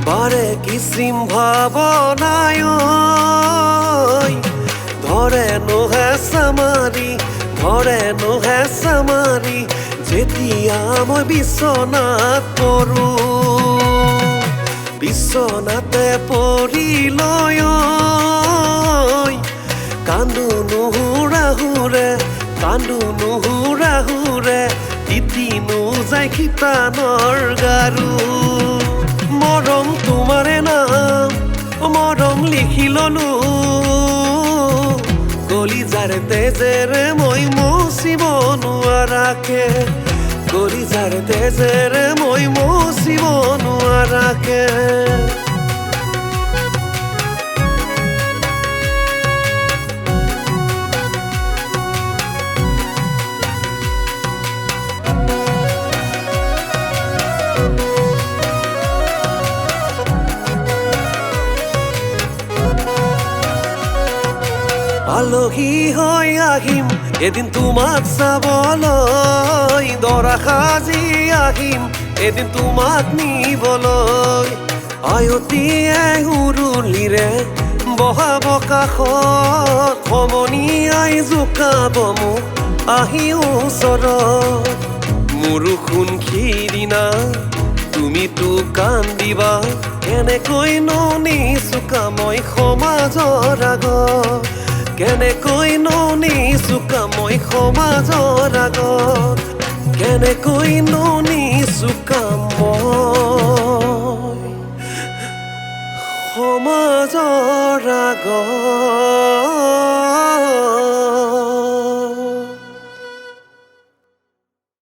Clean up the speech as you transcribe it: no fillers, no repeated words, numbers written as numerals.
বাৰে কিসিম ভাবনায় ধৰে নোহে সামাৰি যেতিয়া মই বিছনাত পৰো বিছনাতে পৰি লৈ কান্দো নুহুৰাহুৰে তিতি নোযায় খিতানৰ গাৰু মৰম তোমাৰে নাম মৰম লিখি ললো কলিজাৰ তেজেৰে মই মুচিব নোৱাৰাকে কলিজাৰ তেজেৰে মই মুচিব নোৱাৰাকে আলহী হৈ আহিম এদিন তোমাক চাবলৈ দৰা সাজি আহিম এদিন তোমাক নিবলৈ আয়তীয়ে উৰুলিৰে বহাব কাষত সমনীয়াই জোকাব মোক আহি ওচৰত মোৰো সোণ সিদিনা তুমিতো কান্দিবা কেনেকৈনো নিচুকা মই সমাজৰ আগত কেনেকৈনো নিচুকা মই সমাজৰ আগত কেনেকৈনো নিচুকা মই সমাজৰ আগত